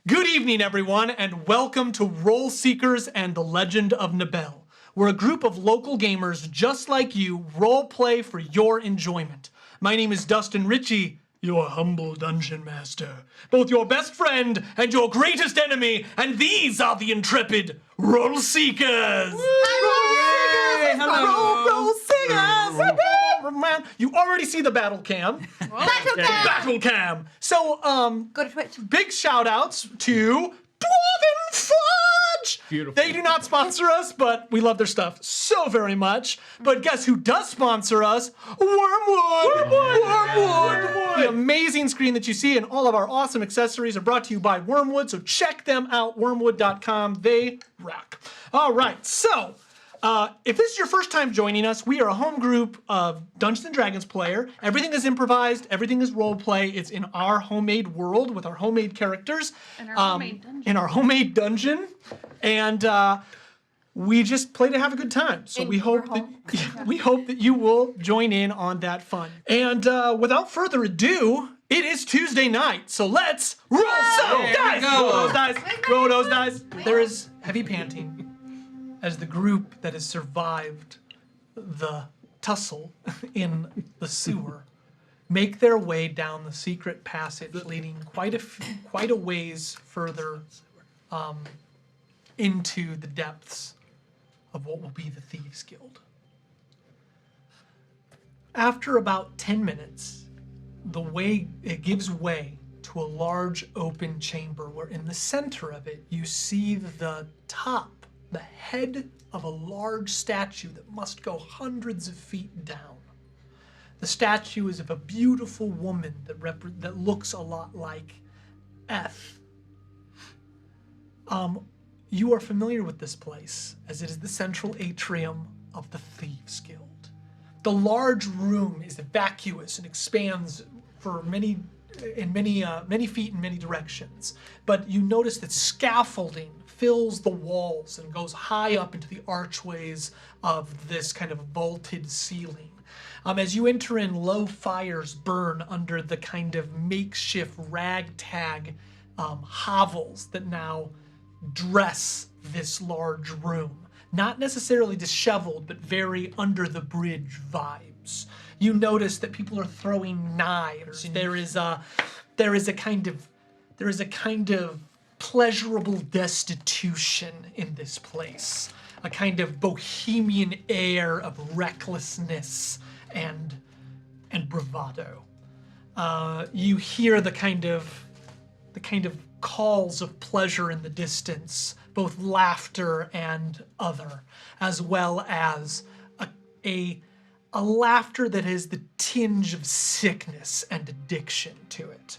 Good evening, everyone, and welcome to Role Seekers and the Legend of Nabell. We're a group of local gamers just like you, role play for your enjoyment. My name is Dustin Ritchie, your humble dungeon master, both your best friend and your greatest enemy, and these are the intrepid Role Seekers! Role Seekers! You already see the battle cam. Battle cam! So, Go to Twitch. big shout outs to Dwarven Fudge! Beautiful. They do not sponsor us, but we love their stuff so very much. But guess who does sponsor us? Wormwood! Wormwood! The amazing screen that you see and all of our awesome accessories are brought to you by Wormwood, so check them out, wormwood.com. They rock. All right, so if this is your first time joining us, we are a home group of Dungeons & Dragons player. Everything is improvised. Everything is role play. It's in our homemade world with our homemade characters. In our homemade dungeon. In our homemade dungeon. And we just play to have a good time. So we hope that you will join in on that fun. And without further ado, it is Tuesday night. So let's roll some dice. Roll those dice. Roll those dice. There is heavy panting as the group that has survived the tussle in the sewer make their way down the secret passage, leading quite a ways further into the depths of what will be the Thieves Guild. After about 10 minutes, it gives way to a large open chamber where in the center of it you see the head of a large statue that must go hundreds of feet down. The statue is of a beautiful woman that looks a lot like Eth. You are familiar with this place, as it is the central atrium of the Thieves Guild. The large room is vacuous and expands for many feet in many directions. But you notice that scaffolding fills the walls and goes high up into the archways of this kind of vaulted ceiling. As you enter in, low fires burn under the kind of makeshift ragtag hovels that now dress this large room. Not necessarily disheveled, but very under the bridge vibes. You notice that people are throwing knives. There is a kind of pleasurable destitution in this place, a kind of bohemian air of recklessness and bravado. You hear the kind of calls of pleasure in the distance, both laughter and other, as well as a laughter that has the tinge of sickness and addiction to it.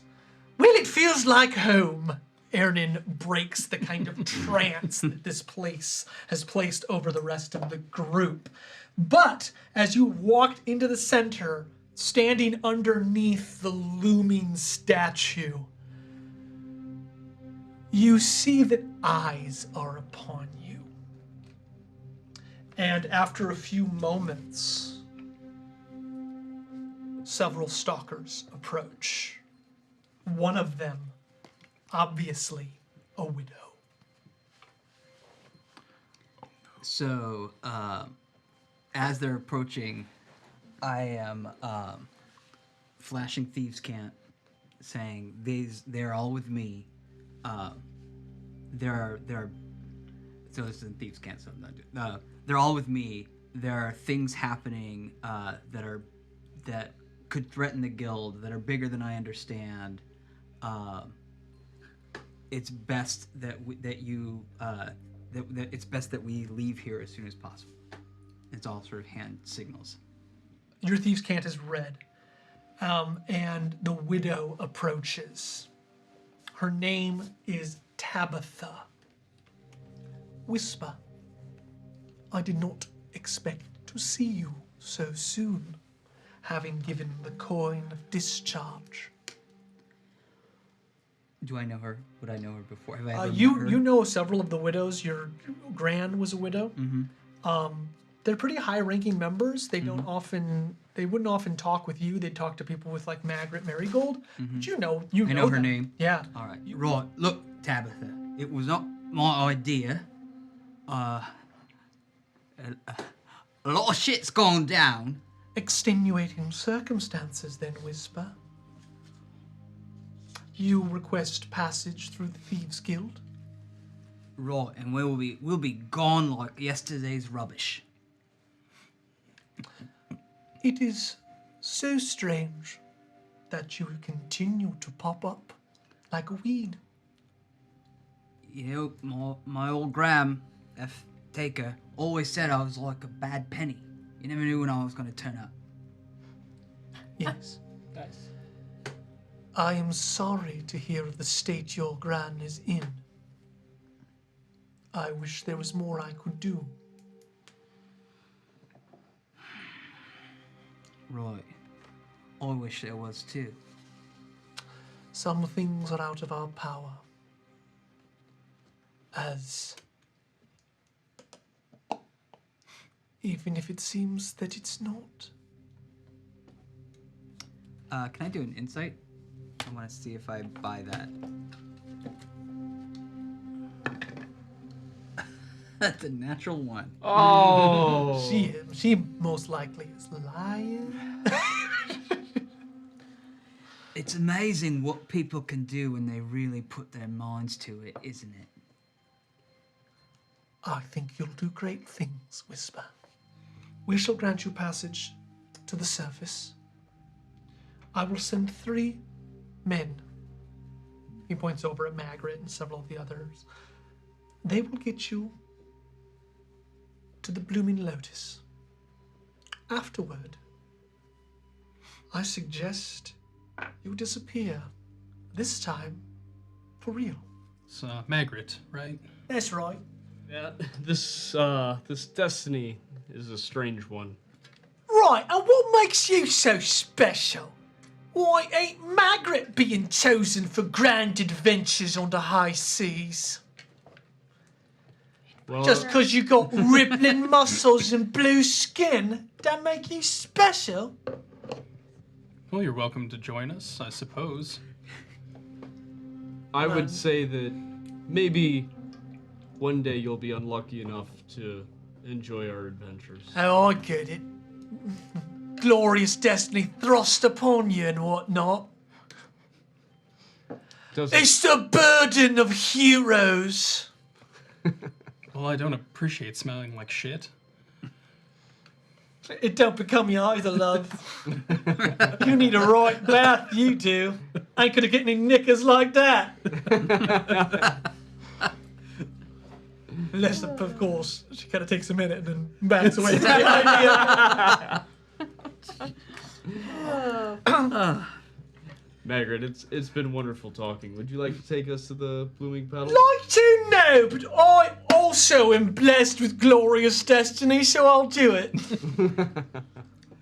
Well, it feels like home. Ernin breaks the kind of trance that this place has placed over the rest of the group. But as you walked into the center, standing underneath the looming statue, you see that eyes are upon you. And after a few moments, several stalkers approach. One of them, obviously, a widow. So, as they're approaching, I am flashing Thieves' Cant, saying, they're all with me. So this isn't Thieves' Cant, so I'm not doing. They're all with me. There are things happening that could threaten the guild, that are bigger than I understand. It's best that it's best that we leave here as soon as possible. It's all sort of hand signals. Your Thieves' Cant is read, and the widow approaches. Her name is Tabitha. Whisper, I did not expect to see you so soon, having given the coin of discharge. Do I know her? Would I know her before? Have I ever met her? You know several of the widows. Your Gran was a widow. Mm-hmm. They're pretty high-ranking members. They don't often. They wouldn't often talk with you. They'd talk to people with like Margaret Marigold. Mm-hmm. But you know I know her them. name. Yeah. All right. Right. Look, Tabitha, it was not my idea. A lot of shit's gone down. Extenuating circumstances, then, Whisper. You request passage through the Thieves Guild? Right, and we'll be gone like yesterday's rubbish. It is so strange that you continue to pop up like a weed. You know, my old Gram, F. Taker, always said I was like a bad penny. You never knew when I was going to turn up. Yes. Nice. I am sorry to hear of the state your gran is in. I wish there was more I could do. Right. I wish there was too. Some things are out of our power. Even if it seems that it's not. Can I do an insight? I want to see if I buy that. That's a natural 1. Oh. She most likely is lying. It's amazing what people can do when they really put their minds to it, isn't it? I think you'll do great things, Whisper. We shall grant you passage to the surface. I will send 3 men. He points over at Margaret and several of the others. They will get you to the Blooming Lotus. Afterward, I suggest you disappear. This time, for real. It's Margaret, right? That's right. Yeah, this destiny is a strange one. Right, and what makes you so special? Why ain't Margaret being chosen for grand adventures on the high seas? Well, Just 'cause you got rippling muscles and blue skin, that make you special? Well, you're welcome to join us, I suppose. I would say that maybe one day you'll be unlucky enough to enjoy our adventures. Oh, I get it. Glorious destiny thrust upon you and whatnot. It's the burden of heroes. Well, I don't appreciate smelling like shit. It don't become you either, love. You need a right bath, you do. Ain't gonna get any knickers like that. Unless, of course, she kind of takes a minute and then backs away from the idea. Margaret, it's been wonderful talking. Would you like to take us to the Blooming Petal? Like to know, but I also am blessed with glorious destiny, so I'll do it.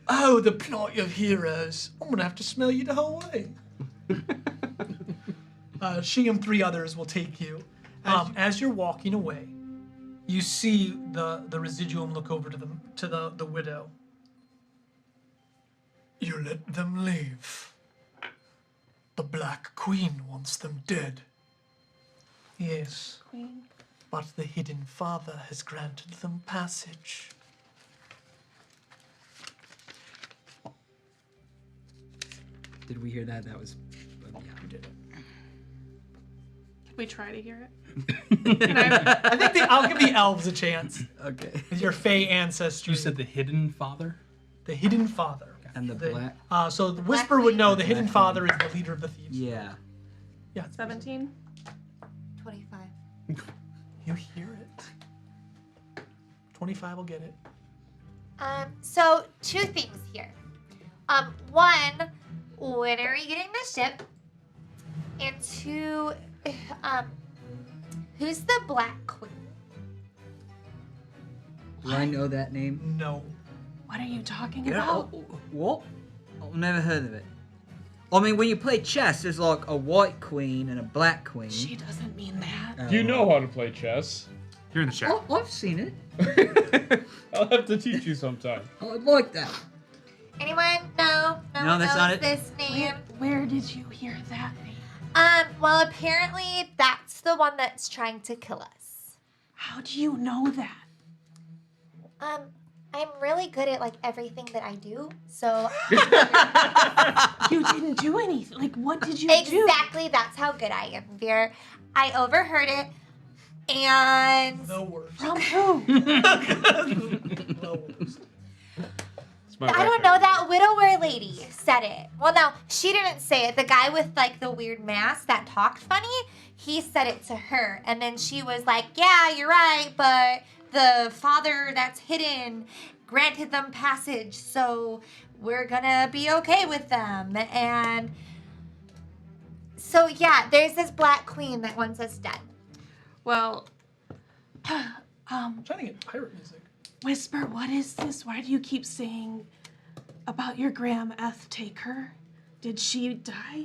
Oh, the plight of heroes. I'm gonna have to smell you the whole way. She and 3 others will take you. As you're walking away, you see the residuum look over to the widow. You let them leave. The Black Queen wants them dead. Yes. Queen. But the Hidden Father has granted them passage. Did we hear that? That was... yeah. You did it. Can we try to hear it? I think I'll give the elves a chance. Okay. With your Fey ancestry. You said the Hidden Father? The Hidden Father. And the black... So the Whisper would know the Hidden Father is the leader of the thieves. Yeah. Yeah. 17. 25. You hear it. 25 will get it. So 2 things here. One, when are you getting the ship? And 2, who's the Black Queen? Do I know that name? No. What are you talking Yeah, about? what? I've never heard of it. I mean, when you play chess, there's like a white queen and a black queen. She doesn't mean that. You know how to play chess. You're in the chat. Oh, I've seen it. I'll have to teach you sometime. I'd like that. Anyone? No? No, No, one that's knows not it. this name. Where did you hear that name? Well, apparently that's the one that's trying to kill us. How do you know that? I'm really good at like everything that I do, so You didn't do anything. Like, what did you do? exactly that's how good I am, Veer. I overheard it, and The worst. From who? The worst. It's my I don't record. know, that widower lady said it. Well, no, she didn't say it. The guy with like the weird mask that talked funny, he said it to her, and then she was like, "Yeah, you're right, but the father that's hidden granted them passage, so we're gonna be okay with them." And so yeah, there's this black queen that wants us dead. Well, I'm trying to get pirate music. Whisper, what is this? Why do you keep saying about your Graham Eth taker? Did she die?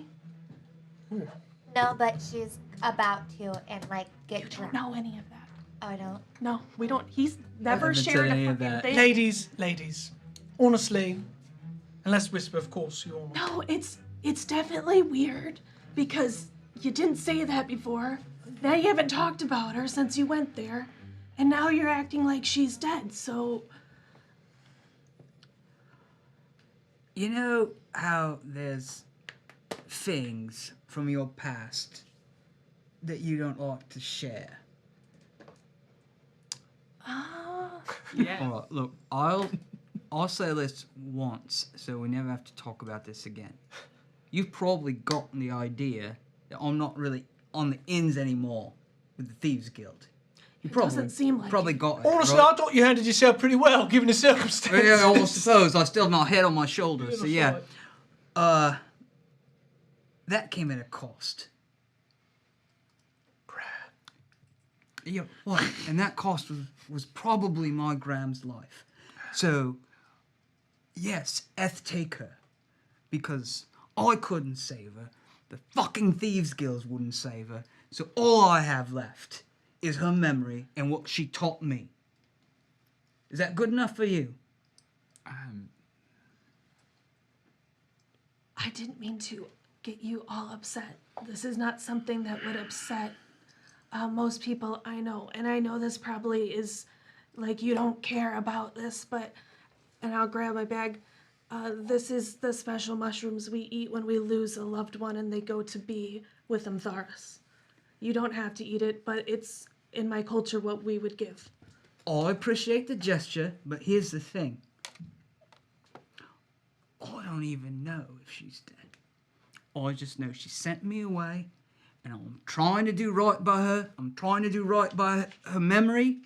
No, but she's about to and like get You drunk. don't know any of that. Oh, I don't. No, we don't. He's never haven't said shared any a of fucking that. thing. Ladies, honestly, unless Whisper, of course, you all know. No, it's definitely weird because you didn't say that before. Now you haven't talked about her since you went there, and now you're acting like she's dead. So You know how there's things from your past that you don't like to share? yeah. All right, look, I'll say this once, so we never have to talk about this again. You've probably gotten the idea that I'm not really on the ins anymore with the Thieves Guild. You doesn't seem like probably it. got it. Honestly, right? I thought you handled yourself pretty well, given the circumstances. Yeah, I suppose I still have my head on my shoulders. So that's yeah, right. that came at a cost. Yeah, what? And that cost was probably my Graham's life. So, yes, Eth take her. Because I couldn't save her. The fucking Thieves Guild wouldn't save her. So all I have left is her memory and what she taught me. Is that good enough for you? I didn't mean to get you all upset. This is not something that would upset most people I know. And I know this probably is like you don't care about this, but, and I'll grab my bag. This is the special mushrooms we eat when we lose a loved one and they go to be with Amtharis. You don't have to eat it, but it's in my culture what we would give. I appreciate the gesture, but here's the thing. I don't even know if she's dead. I just know she sent me away, and I'm trying to do right by her. I'm trying to do right by her memory.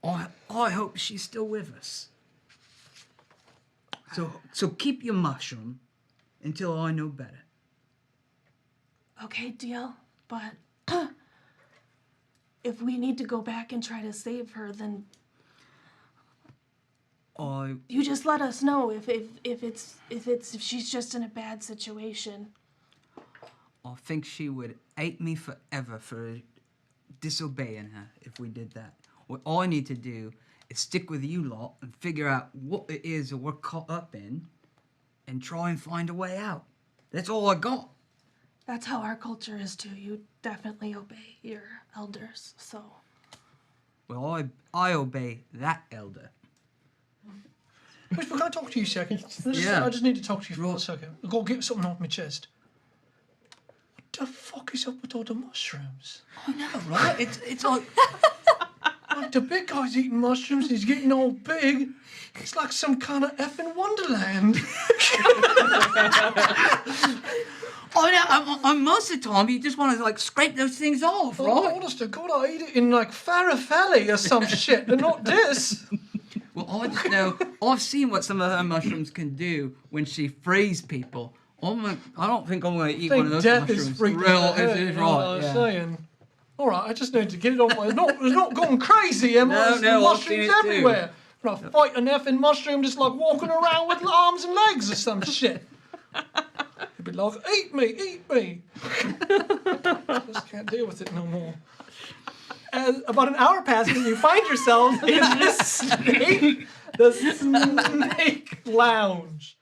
I hope she's still with us. So keep your mushroom until I know better. Okay, deal, but if we need to go back and try to save her, then you just let us know if she's just in a bad situation. I think she would hate me forever for disobeying her if we did that. What I need to do is stick with you lot and figure out what it is that we're caught up in and try and find a way out. That's all I got. That's how our culture is too. You definitely obey your elders, so. Well, I obey that elder. Whisper, can I talk to you a second? Yeah. I just need to talk to you for Right. a second. I've got to get something off my chest. What the fuck is up with all the mushrooms? I know, right? It's like... Like the big guy's eating mushrooms, he's getting all big. It's like some kind of effing wonderland. I know, I'm most of the time you just want to like scrape those things off, Oh, right? honest to God, I eat it in like Farafeli or some shit, but not this. Well, I just know, I've seen what some of her mushrooms can do when she frees people. I don't think I'm going to eat I one of think those death mushrooms. is freaking Real, out. it's You know what right, I'm yeah. saying? All right, I just need to get it off my... It's not going crazy, Emma. No, There's no, I've seen mushrooms it too. everywhere. When I fight an effing mushroom just like walking around with arms and legs or some shit. It'd be like, eat me, eat me. I just can't deal with it no more. About an hour passes and you find yourselves in the snake lounge.